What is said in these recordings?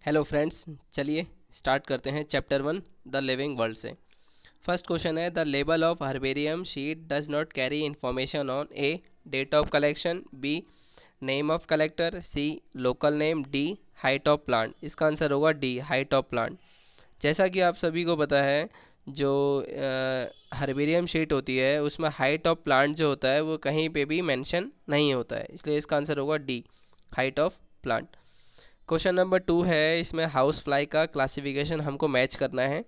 Hello friends, चलिए start करते हैं चैप्टर 1 द लिविंग वर्ल्ड से। फर्स्ट क्वेश्चन है, the label of herbarium sheet does not carry information on A date of collection, B name of collector, C local name, D height of plant. इसका answer होगा D height of plant. जैसा कि आप सभी को पता है, जो हर्बेरियम शीट होती है उसमें हाइट ऑफ प्लांट जो होता है वो कहीं पे भी मेंशन नहीं होता है, इसलिए इसका आंसर होगा D height of plant. Question number 2 है, इसमें हाउस फ्लाई का क्लासिफिकेशन हमको मैच करना है।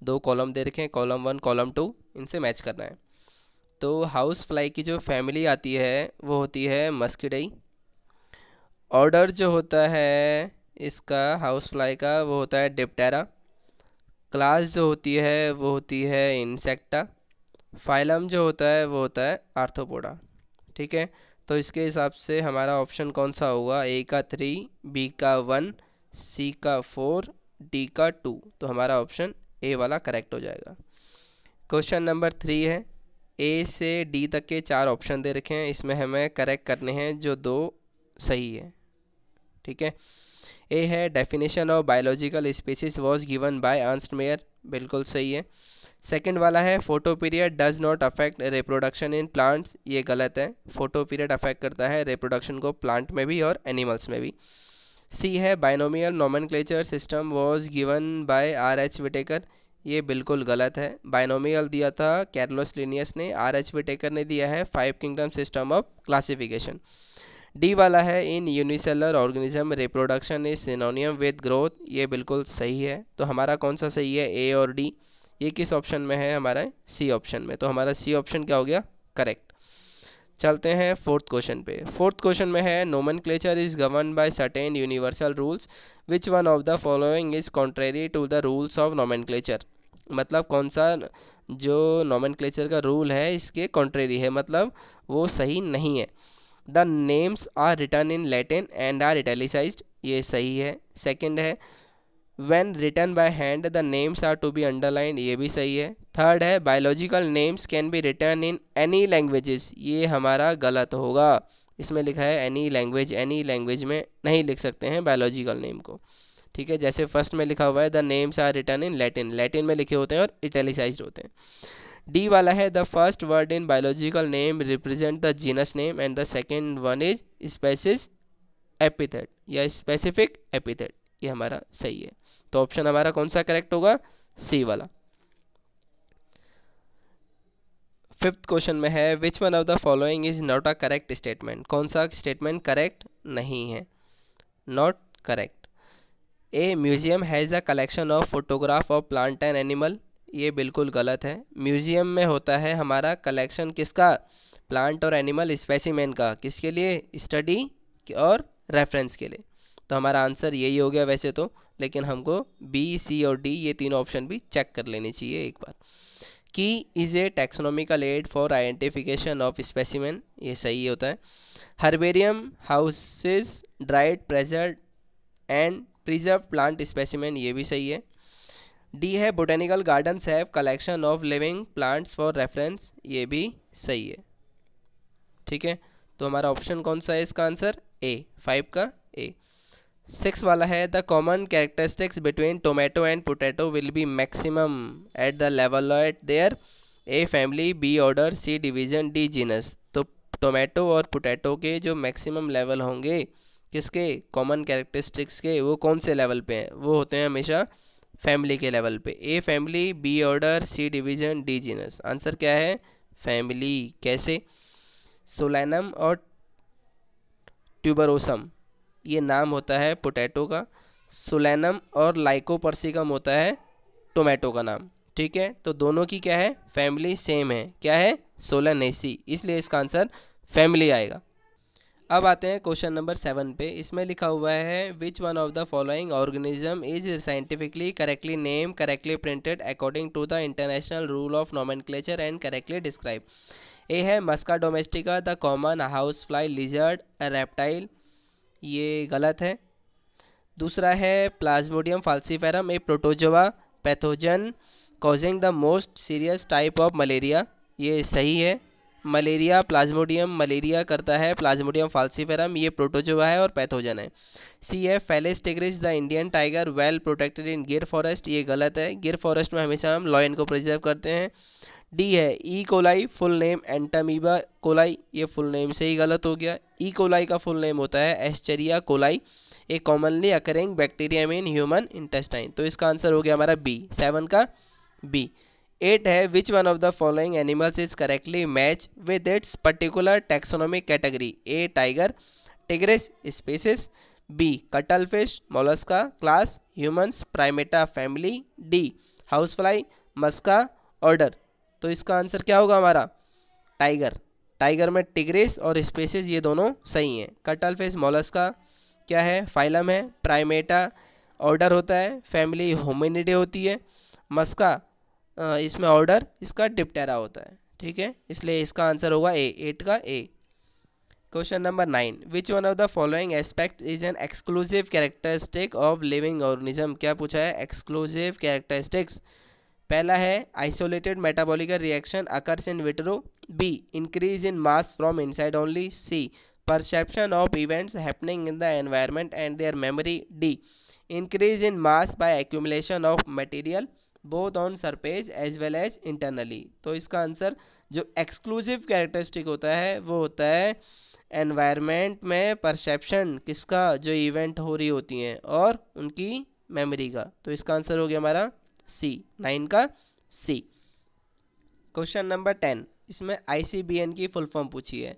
दो कॉलम दे रखे हैं, कॉलम 1 कॉलम 2, इनसे मैच करना है। तो हाउस फ्लाई की जो फैमिली आती है वो होती है मस्किडई। ऑर्डर जो होता है इसका हाउस फ्लाई का वो होता है डिप्टेरा। क्लास जो होती है वो होती है इंसेक्टा। फाइलम जो होता है वो होता है आर्थ्रोपोडा। ठीक है, तो इसके हिसाब से हमारा ऑप्शन कौन सा होगा? ए का 3, बी का 1, सी का 4, डी का 2। तो हमारा ऑप्शन ए वाला करेक्ट हो जाएगा। क्वेश्चन नंबर 3 है, ए से डी तक के चार ऑप्शन दे रखे हैं, इसमें हमें करेक्ट करने हैं जो दो सही है। ठीक है, ए है definition of biological species was given bye Ernst Mayr, बिल्कुल सही है। सेकंड वाला है photo period does not affect reproduction in plants, ये गलत है। फोटो पीरियड अफेक्ट करता है रिप्रोडक्शन को प्लांट में भी और एनिमल्स में भी। सी है binomial nomenclature system was given by R H Whittaker, ये बिल्कुल गलत है। बाइनोमियल दिया था कैर्लोस लिनियस ने, आर एच विटेकर ने दिया है five kingdom system of classification. D वाला है in unicellular organism reproduction is synonymous with growth, ये बिल्कुल सही है। तो हमारा कौन सा सही है, ए और डी? ये किस ऑप्शन में है? हमारा सी ऑप्शन में। तो हमारा सी ऑप्शन क्या हो गया? करेक्ट। चलते हैं फोर्थ क्वेश्चन पे। फोर्थ क्वेश्चन में है, nomenclature is govern by certain universal rules, which one of the following is contrary to the rules of nomenclature. मतलब कौन सा जो नोमेनक्लेचर का रूल है इसके कॉन्ट्रेरी है, मतलब वो सही नहीं है। The names are written in Latin and are italicised, ये सही है। सेकंड है, when written by hand the names are to be underlined, ये भी सही है। थर्ड है, biological names can be written in any languages, ये हमारा गलत होगा। इसमें लिखा है एनी लैंग्वेज, एनी लैंग्वेज में नहीं लिख सकते हैं बायोलॉजिकल नेम को। ठीक है, जैसे फर्स्ट में लिखा हुआ है the names are written in Latin, Latin में लिखे होते हैं और इटैलिसाइज्ड होते हैं। डी वाला है, the first word in biological name represent the genus name and the second one is species epithet या स्पेसिफिक एपिथेट, ये हमारा सही है। तो ऑप्शन हमारा कौन सा करेक्ट होगा? सी वाला। फिफ्थ क्वेश्चन में है, which one of the following is not a correct statement, कौन सा स्टेटमेंट करेक्ट नहीं है? Not correct. A museum has a collection of photograph of plant and animal, ये बिल्कुल गलत है। म्यूजियम में होता है हमारा कलेक्शन किसका? प्लांट और एनिमल स्पेसिमेन का, किसके लिए? स्टडी और रेफरेंस के लिए। तो हमारा आंसर यही हो गया वैसे तो, लेकिन हमको बी सी और डी ये तीनों ऑप्शन भी चेक कर लेनी चाहिए एक बार। Key is a taxonomical aid for identification of specimen, ये सही होता है। Herbarium houses dried pressed and preserve plant specimen, ये भी सही है। डी है botanical gardens have collection of living plants for reference, ये भी सही है। ठीक है, तो हमारा ऑप्शन कौन सा है इसका आंसर? ए, 5 का ए। सिक्स वाला है, the common characteristics between tomato and potato will be maximum at the level at their, A family, B order, C division, D genus. तो टोमेटो और पोटैटो के जो मैक्सिमम लेवल होंगे किसके? कॉमन कैरेक्टरिस्टिक्स के, वो कौन से लेवल पे हैं? वो होते हैं हमेशा फैमिली के लेवल पे। A family, B order, C division, D genus. Answer क्या है? फैमिली। कैसे? सोलैनम और ट्यूबरोसम ये नाम होता है पोटैटो का, सोलैनम और लाइकोपर्सिकम होता है टोमेटो का नाम। ठीक है, तो दोनों की क्या है? फैमिली सेम है, क्या है? सोलानेसी, इसलिए इसका आंसर फैमिली आएगा। अब आते हैं क्वेश्चन नंबर 7 पे। इसमें लिखा हुआ है, which one of the following organism is scientifically correctly name, correctly printed according to the international rule of nomenclature and correctly describe. A है Musca domestica, the common house fly lizard, reptile, ये गलत है। दूसरा है Plasmodium falciparum, a protozoa pathogen causing the most serious type of malaria, ये सही है। Malaria Plasmodium malaria करता है, प्लाज्मोडियम फाल्सीफेरम ये प्रोटोजोआ है और पैथोजन है। सी है Felis tigris the Indian tiger well protected in Gir forest, ये गलत है, गिर फॉरेस्ट में हमेशा हम लॉयन को प्रिजर्व करते हैं। डी है E coli full name Entamoeba coli, ये फुल नेम से ही गलत हो गया। ई कोलाई का फुल नेम होता है Escherichia coli, a commonly occurring bacteria in human intestine. तो इसका आंसर हो गया हमारा बी, 7 का बी। 8 है which one of the following animals is correctly match with its particular taxonomic category, A tiger tigris species, B cuttlefish mollusca class, humans primata family, D housefly musca order. तो इसका answer क्या होगा हमारा tiger. Tiger में tigris और species ये दोनों सही हैं। कटल फिश मोलस्का क्या है, फाइलम है, प्राइमेटा ऑर्डर होता है, फैमिली होमिनिडे होती है, मस्का इसमें ऑर्डर इसका डिप्टेरा होता है। ठीक है, इसलिए इसका आंसर होगा ए, 8 का A. Question number 9, which one of the following aspect is an exclusive characteristic of living organism. क्या पूछा है, एक्सक्लूसिव कैरेक्टरिस्टिक्स। पहला है isolated metabolic reaction occurs in vitro, B increase in mass from inside only, C perception of events happening in the environment and their memory, D increase in mass by accumulation of material both on surface as well as internally. तो इसका answer जो exclusive characteristic होता है वो होता है environment में perception किसका, जो इवेंट हो रही होती हैं और उनकी मेमोरी का। तो इसका आंसर हो गया हमारा सी, 9 का सी। क्वेश्चन नंबर 10, इसमें आईसीबीएन की फुल फॉर्म पूछी है।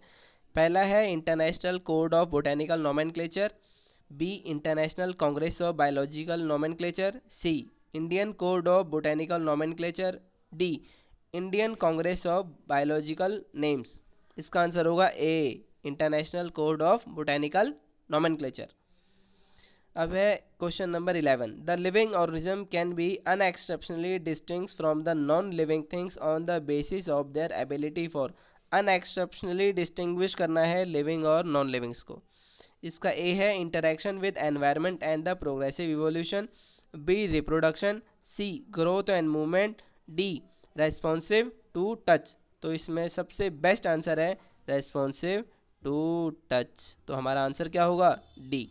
पहला है international code of botanical nomenclature, B international congress of biological nomenclature, C Indian code of botanical nomenclature, D Indian congress of biological names. इसका आंसर होगा A international code of botanical nomenclature. अब है question number 11, the living organism can be unexceptionally distinct from the non living things on the basis of their ability for. Unexceptionally distinguish करना है living और non livings को। इसका A है interaction with environment and the progressive evolution, B reproduction, C growth and movement, D responsive to touch. तो इसमें सबसे best answer है रेस्पॉन्सिव टू टच। तो हमारा आंसर क्या होगा D.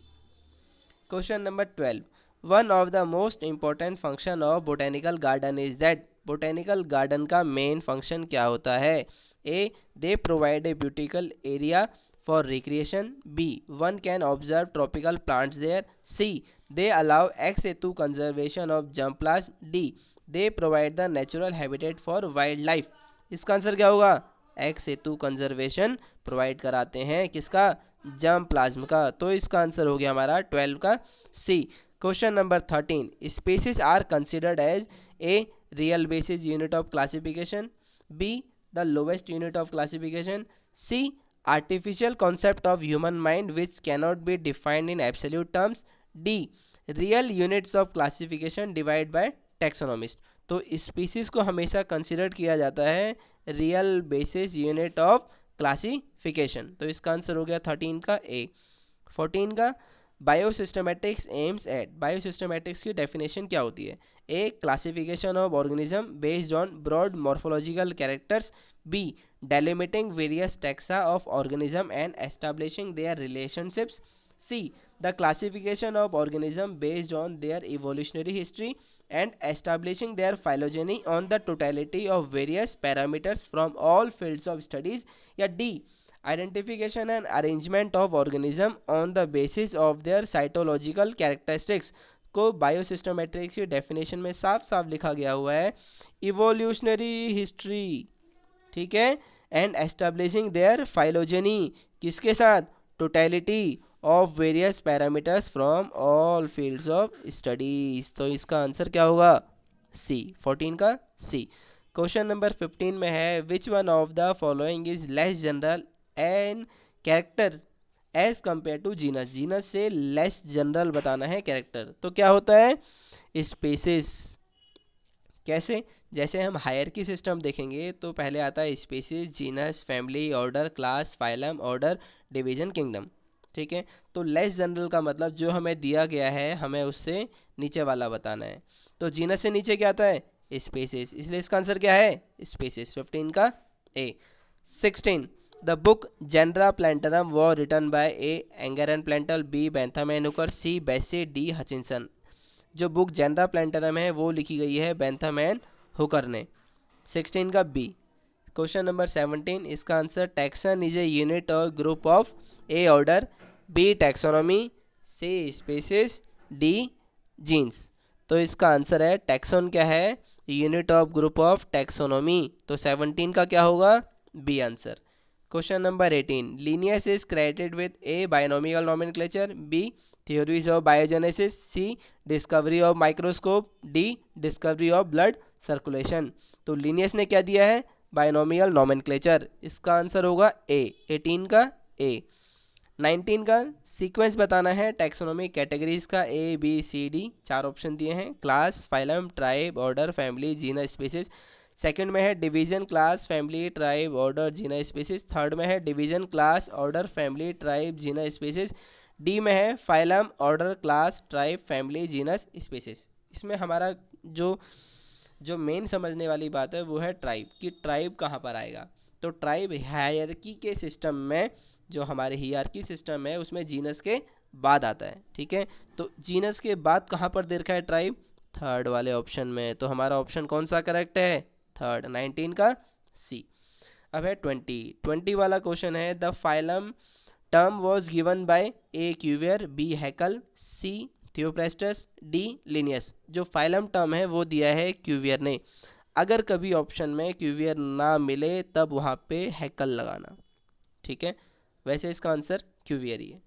Question number 12, one of the most important function of botanical garden is that. Botanical garden का मेन फंक्शन क्या होता है, A they provide a beautiful area for recreation, B one can observe tropical plants there, C they allow ex situ conservation of germplasm, D they provide the natural habitat for wildlife. इसका answer क्या होगा, x situ conservation provide कराते हैं किसका, germ plasm का। तो इसका answer हो गया हमारा 12 का C. Question number 13, species are considered as a real basis unit of classification, B the lowest unit of classification, C artificial concept of human mind which cannot be defined in absolute terms, d real units of classification divided by taxonomist। तो species को हमेशा consider किया जाता है real basis unit of classification. तो इसका answer हो गया 13 का ए। 14 का बायोसिस्टमैटिक्स एम्स एट। बायोसिस्टमैटिक्स की डेफिनेशन क्या होती है, A classification of organism based on broad morphological characters, B delimiting various taxa of organism and establishing their relationships, c the classification of organism based on their evolutionary history and establishing their phylogeny on the totality of various parameters from all fields of studies, या d identification and arrangement of organism on the basis of their cytological characteristics। को बायोसिस्टमैटिक्स की definition में साफ साफ लिखा गया हुआ है इवोल्यूशनरी हिस्ट्री, ठीक है, एंड एस्टेब्लिशिंग देयर फाइलोजेनी किसके साथ, totality of various parameters from all fields of studies. तो इसका आंसर क्या होगा सी, 14 का सी। क्वेश्चन नंबर 15 में है which one of the following is less general and character as compare to genus. Genus से लेस जनरल बताना है कैरेक्टर। तो क्या होता है स्पीसीज, कैसे, जैसे हम हायरकी सिस्टम देखेंगे तो पहले आता है species, genus, family, order, class, phylum, order, division, kingdom. ठीक है, तो लेस जनरल का मतलब जो हमें दिया गया है हमें उससे नीचे वाला बताना है। तो जीनस से नीचे क्या आता है स्पीसीज, इसलिए इसका आंसर क्या है स्पीसीज, 15 का ए। 16. The book Genera Plantarum was written by A. Angeran Plantel, B. Bentham and Hooker, C. Bessie, D. Hutchinson. जो बुक जेनरा प्लांटरम है वो लिखी गई है बेंथम एंड हुकर ने. 16 का बी. क्वेश्चन नंबर 17, इसका answer taxon is a unit और group of a order, B taxonomy, C species, D genus. तो इसका आंसर है टैक्सोन क्या है, unit of group of taxonomy. तो 17 का क्या होगा, B answer. Question number 18, Linnaeus is credited with A binomial nomenclature, B theories of biogenesis, C discovery of microscope, D discovery of blood circulation. तो Linnaeus ने क्या दिया है, बायनोमियल नोमेनक्लेचर. इसका आंसर होगा ए. 18 का ए. 19 का सीक्वेंस बताना है टैक्सोनॉमिक कैटेगरीज का, ए बी सी डी, चार ऑप्शन दिए हैं. Class, phylum, tribe, order, family, genus, species. Second में है division, class, family, tribe, order, genus, species. Third में है division, class, order, family, tribe, genus, species. D में है phylum, order, class, tribe, family, genus, species. इसमें हमारा जो जो मेन समझने वाली बात है वो है ट्राइब, कि ट्राइब कहाँ पर आएगा. तो ट्राइब हायरार्की के सिस्टम में, जो हमारे हियरार्की सिस्टम है उसमें जीनस के बाद आता है. ठीक है, तो जीनस के बाद कहाँ पर दे रखा है ट्राइब, थर्ड वाले ऑप्शन में. तो हमारा ऑप्शन कौन सा करेक्ट है, थर्ड. 19 का सी. अब है 20 वाला क्वेश्चन है. The phylum term was given by A Cuvier, B Haeckel, C Theophrastus, D Linnaeus. जो फाइलम टर्म है वो दिया है क्यूवियर ने. अगर कभी ऑप्शन में क्यूवियर ना मिले तब वहां पे हैकल लगाना. ठीक है, वैसे इसका आंसर क्यूवियर ही है.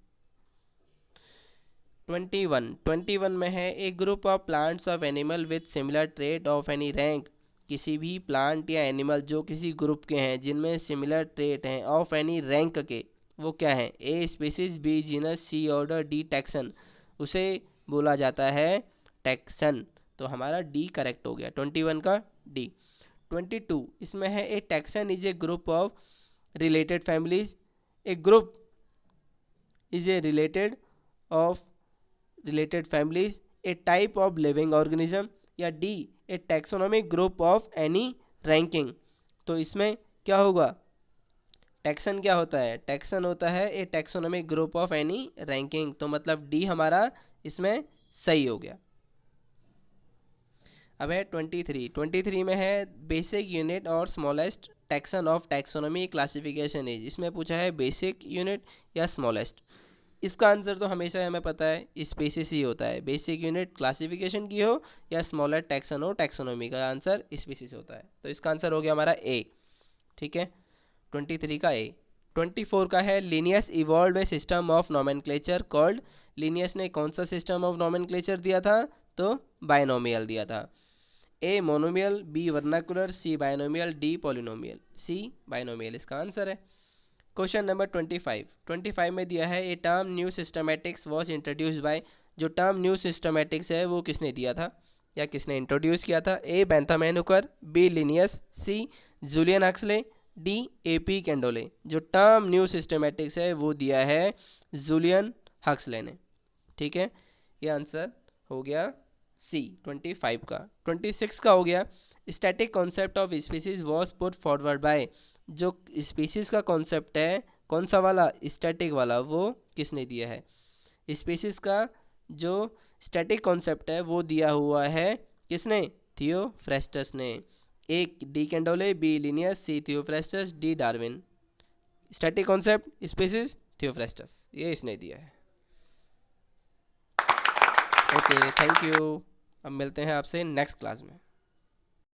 21 में है A group of plants of animal with similar trait of any rank. किसी भी प्लांट या एनिमल जो किसी ग्रुप के हैं जिनमें सिमिलर ट्रेट हैं ऑफ एनी रैंक के, वो क्या है, A species, B genus, C order, D taxon. उसे बोला जाता है टैक्सन. तो हमारा डी करेक्ट हो गया, 21 का डी. 22, इसमें है A taxon is a group of related families. A group is a related families, a type of living organism, या D a taxonomic group of any ranking. तो इसमें क्या होगा, टैक्सन क्या होता है, टैक्सन होता है a taxonomic group of any ranking. तो मतलब डी हमारा इसमें सही हो गया. अब है 23 में है बेसिक यूनिट और smallest taxon of taxonomy classification is. इसमें पूछा है बेसिक यूनिट या स्मॉलेस्ट. इसका आंसर तो हमेशा हमें पता है स्पीसीज ही होता है. बेसिक यूनिट क्लासिफिकेशन की हो या स्मॉलेस्ट टैक्सन हो, टैक्सोनॉमी का आंसर स्पीसीज होता है. तो इसका आंसर हो गया हमारा ए. ठीक है, 23 का ए. 24 का है Linnaeus evolve A system of nomenclature called. Linnaeus ने कौन सा सिस्टम ऑफ नोमेनक्लेचर दिया था, तो बायनोमियल दिया था. A monomial, B vernacular, C binomial, D polynomial. C binomial इसका आंसर है. क्वेश्चन नंबर 25 में दिया है A term new systematics was introduced by. जो टर्म न्यू सिस्टमैटिक्स है वो किसने दिया था या किसने इंट्रोड्यूस किया था, A Bentham and Hooker, B Linnaeus, C Julian Huxley, D A P Candolle. जो टर्म न्यू सिस्टमैटिक्स है वो दिया है जूलियन हक्सले ने. ठीक है, ये आंसर हो गया सी 25 का. 26 का हो गया static concept of species was put forward bye. जो स्पीसीज का कॉन्सेप्ट है कौन सा वाला, स्टैटिक वाला, वो किसने दिया है. स्पीसीज का जो स्टैटिक कॉन्सेप्ट है वो दिया हुआ है किसने, थियोफ्रेस्टस ने. एक de Candolle, B Linnaeus, C Theophrastus, D Darwin. Static concept species Theophrastus, ये इसने दिया है. Okay, thank you. अब मिलते हैं आपसे नेक्स्ट क्लास में.